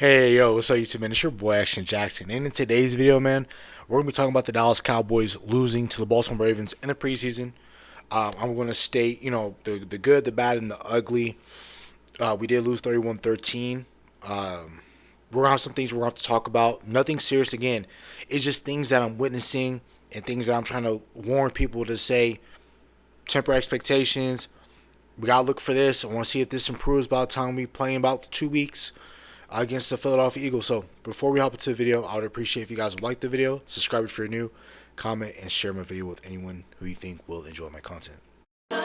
Hey, yo, what's up, YouTube, man? It's your boy, Action Jackson. And in today's video, man, we're going to be talking about the Dallas Cowboys losing to the Baltimore Ravens in the preseason. I'm going to state, the good, the bad, and the ugly. We did lose 31-13. We're going to have some things we're going to have to talk about. Nothing serious, again. It's just things that I'm witnessing and things that I'm trying to warn people to say, temper expectations. We got to look for this. I want to see if this improves by the time we play in about 2 weeks against the Philadelphia Eagles. So before we hop into the video, I would appreciate if you guys would like the video, subscribe if you're new, comment, and share my video with anyone who you think will enjoy my content. We'll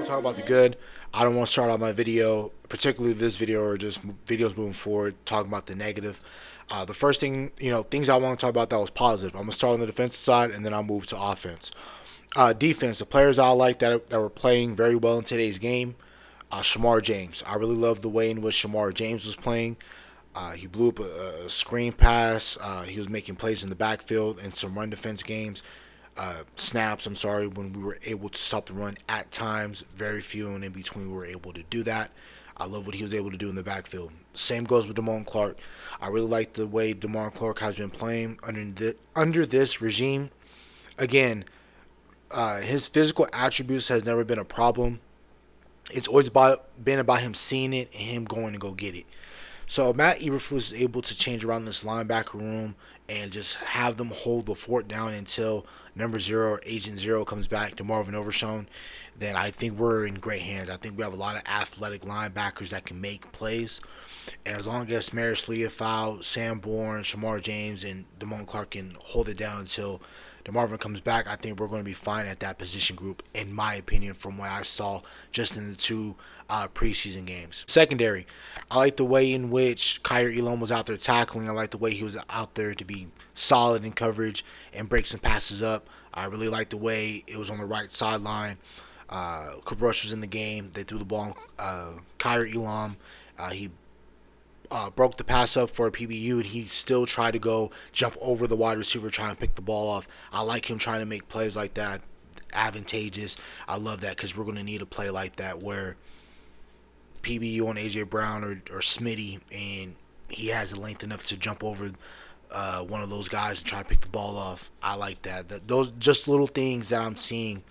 talk about the good. I don't want to start out my video, particularly this video or just videos moving forward, talking about the negative. The first thing, things I want to talk about that was positive. I'm going to start on the defensive side and then I'll move to offense. Defense, the players I like that were playing very well in today's game. Shamar James. I really love the way in which Shamar James was playing. He blew up a screen pass. He was making plays in the backfield in some run defense games. Snaps, I'm sorry, when we were able to stop the run at times. Very few and in between we were able to do that. I love what he was able to do in the backfield. Same goes with Damone Clark. I really like the way Damone Clark has been playing under this regime. Again, his physical attributes has never been a problem. It's always been about him seeing it and him going to go get it. So Matt Eberflus is able to change around this linebacker room and just have them hold the fort down until number 0 or Agent 0 comes back to Marvin Overshown. Then I think we're in great hands. I think we have a lot of athletic linebackers that can make plays. And as long as Maris Leafau, Sam Bourne, Shamar James, and Damone Clark can hold it down until DeMarvin comes back, I think we're going to be fine at that position group, in my opinion, from what I saw just in the two preseason games. Secondary, I like the way in which Kyer Elam was out there tackling. I like the way he was out there to be solid in coverage and break some passes up. I really like the way it was on the right sideline. Cooper Rush was in the game. They threw the ball on Kyer Elam. He broke the pass up for a PBU, and he still tried to go jump over the wide receiver, trying to pick the ball off. I like him trying to make plays like that, advantageous. I love that because we're going to need a play like that where PBU on AJ Brown or Smitty, and he has the length enough to jump over one of those guys and try to pick the ball off. I like that. Those just little things that I'm seeing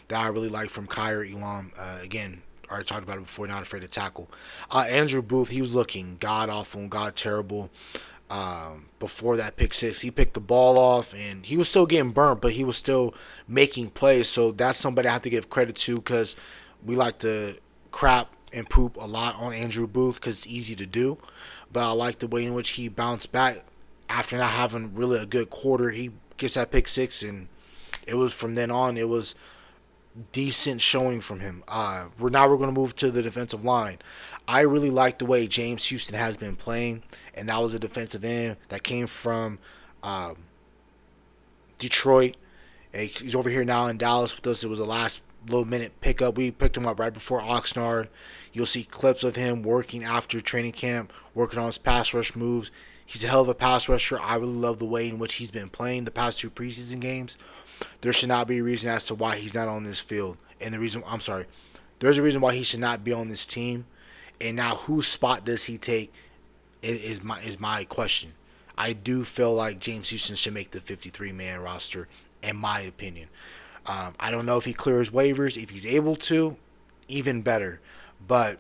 that I really like from Kyer Elam. Again, already talked about it before, not afraid to tackle. Andrew Booth, he was looking god-awful and god-terrible before that pick six. He picked the ball off, and he was still getting burnt, but he was still making plays. So that's somebody I have to give credit to because we like to crap and poop a lot on Andrew Booth because it's easy to do. But I like the way in which he bounced back after not having really a good quarter. He gets that pick six, and it was from then on, it was decent showing from him. We're going to move to the defensive line. I really like the way James Houston has been playing, and that was a defensive end that came from Detroit. He's over here now in Dallas with us. It was a last little minute pickup. We picked him up right before Oxnard. You'll see clips of him working after training camp, working on his pass rush moves. He's a hell of a pass rusher. I really love the way in which he's been playing the past two preseason games. There should not be a reason as to why he's not on this field. And there's a reason why he should not be on this team. And now whose spot does he take is my question. I do feel like James Houston should make the 53-man roster, in my opinion. I don't know if he clears waivers. If he's able to, even better. But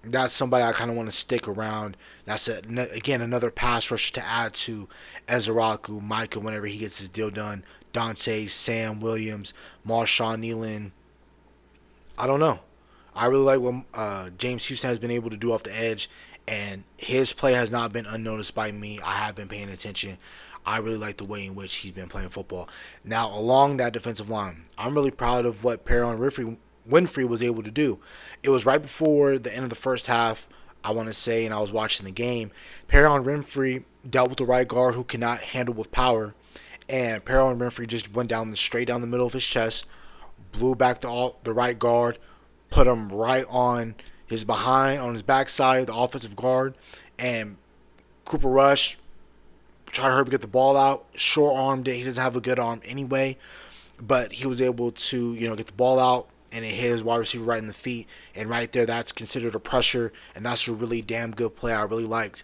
that's somebody I kind of want to stick around. That's, again, another pass rusher to add to Ezraku, Micah, whenever he gets his deal done. Dante, Sam Williams, Marshawn Nealon. I don't know. I really like what James Houston has been able to do off the edge, and his play has not been unnoticed by me. I have been paying attention. I really like the way in which he's been playing football. Now, along that defensive line, I'm really proud of what Perron Winfrey was able to do. It was right before the end of the first half, I want to say, and I was watching the game. Perron Winfrey dealt with the right guard who cannot handle with power, and Perron Winfrey just went straight down the middle of his chest, blew back the right guard, put him right on his backside, the offensive guard, and Cooper Rush tried to hurry up get the ball out, short-armed it. He doesn't have a good arm anyway. but he was able to, get the ball out and it hit his wide receiver right in the feet. And right there, that's considered a pressure, and that's a really damn good play. I really liked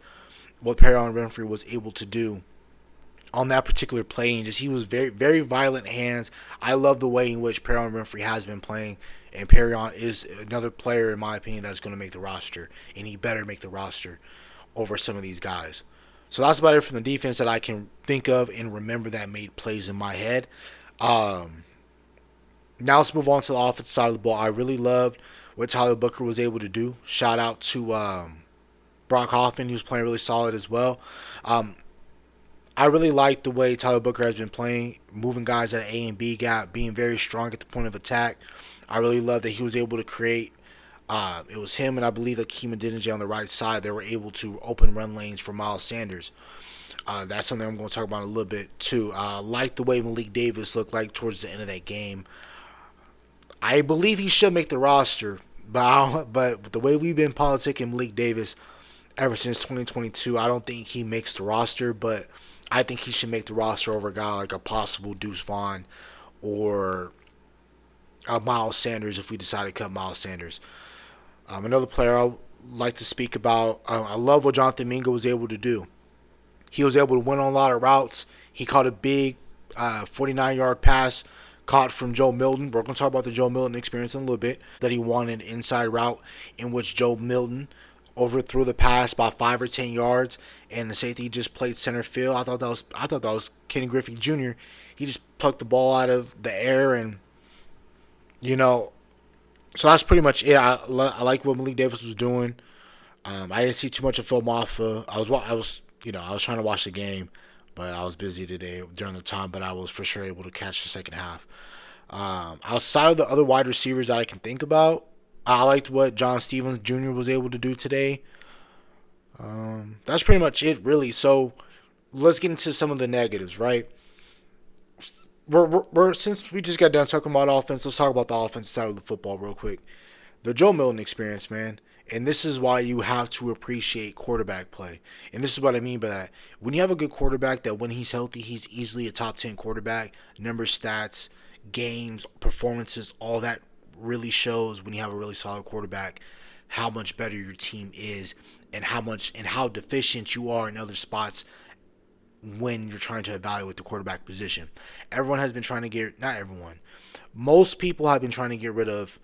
what Perrion Winfrey was able to do on that particular play, and just he was very, very violent hands. I love the way in which Perrion Winfrey has been playing, and Perrion is another player, in my opinion, that's going to make the roster, and he better make the roster over some of these guys. So that's about it from the defense that I can think of and remember that made plays in my head. Um, Now let's move on to the offensive side of the ball. I really loved what Tyler Booker was able to do. Shout out to Brock Hoffman. He was playing really solid as well. Um, I really like the way Tyler Booker has been playing, moving guys at an A and B gap, being very strong at the point of attack. I really love that he was able to create. It was him and I believe Akeem Adeniji on the right side. They were able to open run lanes for Miles Sanders. That's something I'm going to talk about in a little bit too. Like the way Malik Davis looked like towards the end of that game. I believe he should make the roster, but the way we've been politicking Malik Davis ever since 2022, I don't think he makes the roster, but I think he should make the roster over a guy like a possible Deuce Vaughn or Miles Sanders if we decide to cut Miles Sanders. Another player I like to speak about, I love what Jonathan Mingo was able to do. He was able to win on a lot of routes. He caught a big 49-yard pass caught from Joe Milton. We're going to talk about the Joe Milton experience in a little bit. That he won an inside route in which Joe Milton overthrew the pass by 5 or 10 yards, and the safety just played center field. I thought that was Kenny Griffey Jr. He just plucked the ball out of the air, and so that's pretty much it. I like what Malik Davis was doing. I didn't see too much of Phil Maffa. I was trying to watch the game, but I was busy today during the time. But I was for sure able to catch the second half. Outside of the other wide receivers that I can think about, I liked what John Stevens Jr. was able to do today. That's pretty much it, really. So let's get into some of the negatives, right? We're since we just got done talking about offense, let's talk about the offensive side of the football real quick. The Joe Milton experience, man. And this is why you have to appreciate quarterback play. And this is what I mean by that. When you have a good quarterback that when he's healthy, he's easily a top 10 quarterback. Numbers, stats, games, performances, all that really shows when you have a really solid quarterback how much better your team is and how deficient you are in other spots when you're trying to evaluate the quarterback position. Everyone has been trying to not everyone. Most people have been trying to get rid of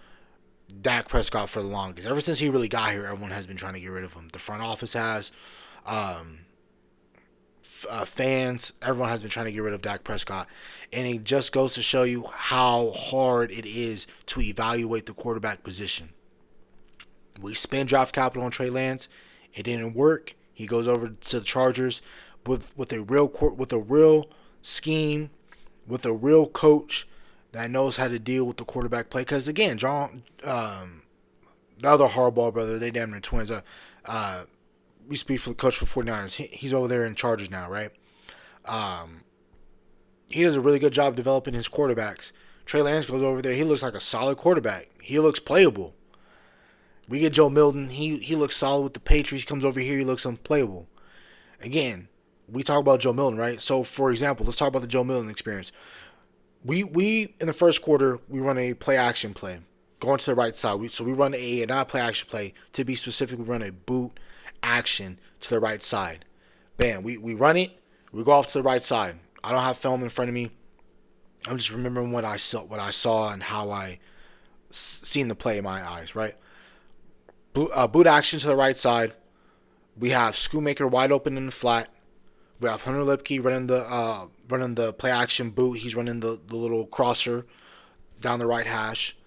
Dak Prescott for the longest. Ever since he really got here, everyone has been trying to get rid of him. The front office has, fans, everyone has been trying to get rid of Dak Prescott. And it just goes to show you how hard it is to evaluate the quarterback position. We spent draft capital on Trey Lance. It didn't work. He goes over to the Chargers with a real scheme, with a real coach that knows how to deal with the quarterback play. Because again, the other Harbaugh brother, they damn near twins. We speak for the coach for 49ers. He's over there in Chargers now, right? He does a really good job developing his quarterbacks. Trey Lance goes over there. He looks like a solid quarterback. He looks playable. We get Joe Milton. He looks solid with the Patriots. He comes over here. He looks unplayable. Again, we talk about Joe Milton, right? So, for example, let's talk about the Joe Milton experience. We in the first quarter, we run a play action play going to the right side. We run not a play action play. To be specific, we run a boot action to the right side. Bam, we run it. We go off to the right side. I don't have film in front of me. I'm just remembering what I saw and how I seen the play in my eyes, right? Boot action to the right side. We have Schoonmaker wide open in the flat. We have Hunter Lipke running the play action boot. He's running the little crosser down the right hash.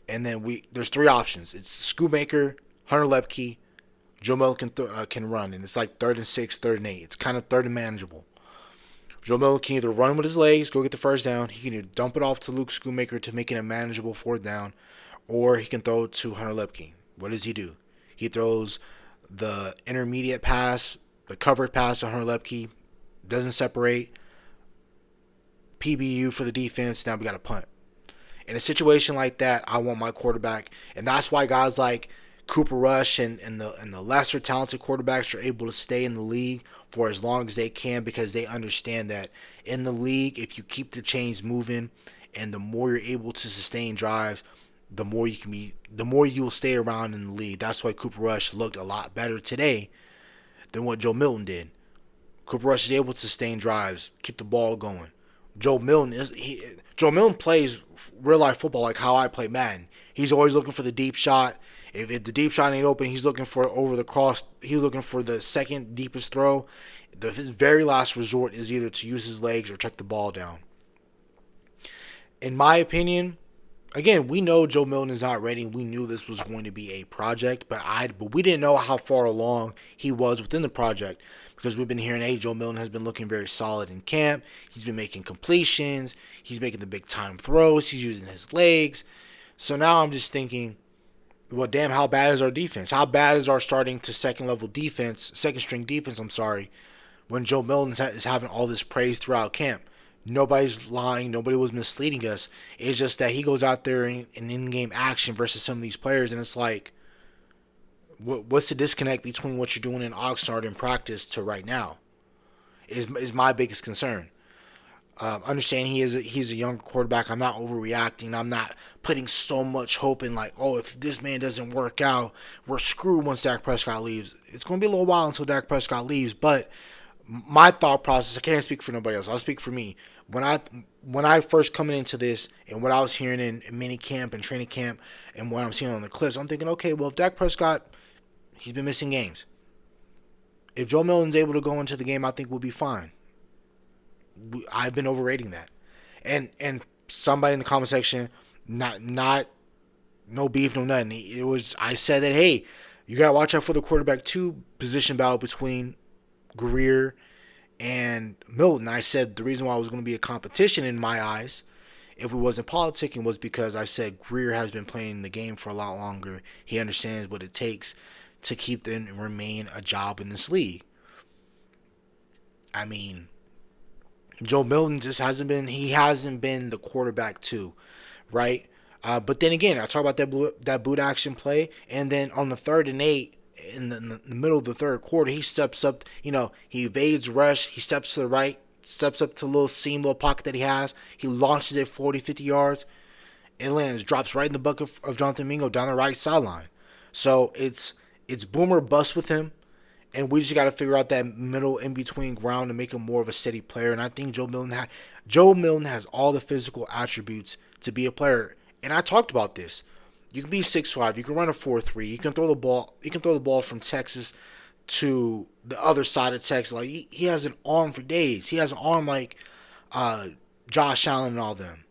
And then there's 3 options. It's Schoonmaker, Hunter Lipke, Joe Milton can run. And it's like 3rd and 6, 3rd and 8. It's kind of 3rd and manageable. Joe Milton can either run with his legs, go get the first down. He can either dump it off to Luke Schoonmaker to make it a manageable 4th down. Or he can throw it to Hunter Lipke. What does he do? He throws the intermediate pass, the covered pass to Hunter Lipke. Doesn't separate. PBU for the defense. Now we got to punt. In a situation like that, I want my quarterback, and that's why guys like Cooper Rush and the lesser talented quarterbacks are able to stay in the league for as long as they can, because they understand that in the league, if you keep the chains moving, and the more you're able to sustain drives, the more you will stay around in the league. That's why Cooper Rush looked a lot better today than what Joe Milton did. Cooper Rush is able to sustain drives, keep the ball going. Joe Milton plays real life football like how I play Madden. He's always looking for the deep shot. If the deep shot ain't open, he's looking for over the cross. He's looking for the second deepest throw. His very last resort is either to use his legs or check the ball down. In my opinion, again, we know Joe Milton is not ready. We knew this was going to be a project, but we didn't know how far along he was within the project, because we've been hearing, hey, Joe Milton has been looking very solid in camp. He's been making completions. He's making the big time throws. He's using his legs. So now I'm just thinking, well, damn, how bad is our defense? How bad is our starting to second string defense, when Joe Milton is having all this praise throughout camp? Nobody's lying. Nobody was misleading us. It's just that he goes out there in in-game action versus some of these players, and it's like, what's the disconnect between what you're doing in Oxnard in practice to right now? Is my biggest concern. Understand he's a younger quarterback. I'm not overreacting. I'm not putting so much hope in like, oh, if this man doesn't work out, we're screwed once Dak Prescott leaves. It's going to be a little while until Dak Prescott leaves, but my thought process, I can't speak for nobody else. I'll speak for me. When I first coming into this and what I was hearing in mini camp and training camp and what I'm seeing on the clips, I'm thinking, okay, well, if Dak Prescott, he's been missing games. If Joe Milton's able to go into the game, I think we'll be fine. I've been overrating that. And somebody in the comment section, not no beef, no nothing. I said that, hey, you gotta watch out for the quarterback 2 position battle between Greer and Milton. I said the reason why it was going to be a competition in my eyes, if we wasn't politicking, was because I said Greer has been playing the game for a lot longer. He understands what it takes to keep and remain a job in this league. I mean, Joe Milton just hasn't been the quarterback 2, right? But then again, I talk about that boot action play, and then on the 3rd and 8, in the middle of the third quarter, he steps up, he evades rush, he steps to the right, steps up to a little seam, little pocket that he has, he launches it 40, 50 yards, it lands, drops right in the bucket of Jonathan Mingo down the right sideline. So it's boomer bust with him, and we just got to figure out that middle in between ground to make him more of a steady player. And I think Joe Milton has all the physical attributes to be a player. And I talked about this. You can be 6'5", you can run a 4.3, you can throw the ball from Texas to the other side of Texas. Like he has an arm for days. He has an arm like Josh Allen and all them.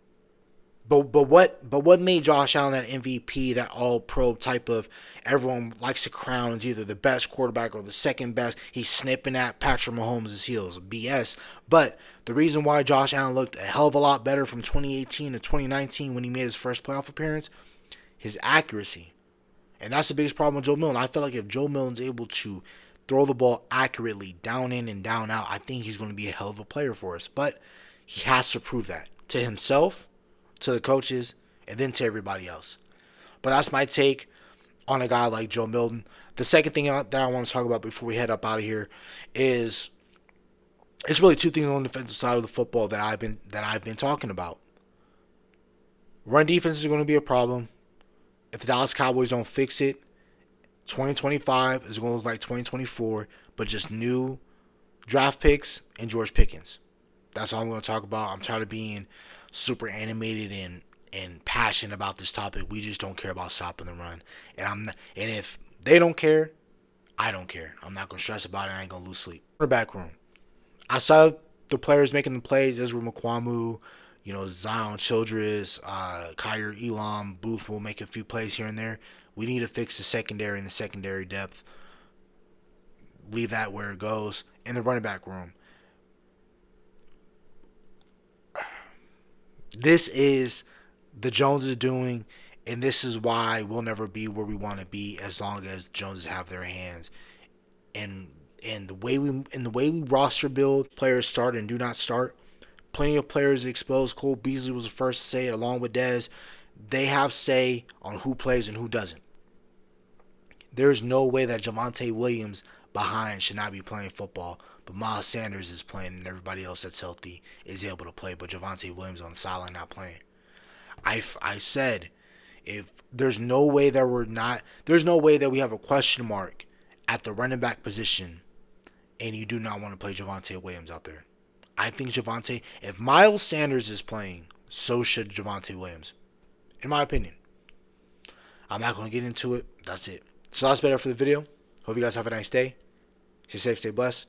But what made Josh Allen that MVP, that all-pro type of everyone likes to crown as either the best quarterback or the second best? He's snipping at Patrick Mahomes' heels. BS. But the reason why Josh Allen looked a hell of a lot better from 2018 to 2019 when he made his first playoff appearance, his accuracy. And that's the biggest problem with Joe Milton. I feel like if Joe Milton's able to throw the ball accurately, down in and down out, I think he's going to be a hell of a player for us. But he has to prove that to himself, to the coaches, and then to everybody else. But that's my take on a guy like Joe Milton. The second thing that I want to talk about before we head up out of here is it's really 2 things on the defensive side of the football that I've been talking about. Run defense is going to be a problem. If the Dallas Cowboys don't fix it, 2025 is going to look like 2024, but just new draft picks and George Pickens. That's all I'm going to talk about. I'm tired of being super animated and passionate about this topic. We just don't care about stopping the run. And if they don't care, I don't care. I'm not going to stress about it. I ain't going to lose sleep. Quarterback room. Outside of the players making the plays, Ezra McQuamu, Zion Childress, Kyer Elam, Booth will make a few plays here and there. We need to fix the secondary and the secondary depth. Leave that where it goes. In the running back room. This is the Joneses doing, and this is why we'll never be where we want to be as long as Joneses have their hands. And the way we roster build, players start and do not start. Plenty of players exposed. Cole Beasley was the first to say it, along with Dez. They have say on who plays and who doesn't. There's no way that Javonte Williams behind should not be playing football, but Miles Sanders is playing and everybody else that's healthy is able to play, but Javonte Williams on the sideline not playing. I said, if there's no way that there's no way that we have a question mark at the running back position, and you do not want to play Javonte Williams out there. I think if Miles Sanders is playing, so should Javonte Williams, in my opinion. I'm not going to get into it. That's it. So that's better for the video. Hope you guys have a nice day. Stay safe, stay blessed.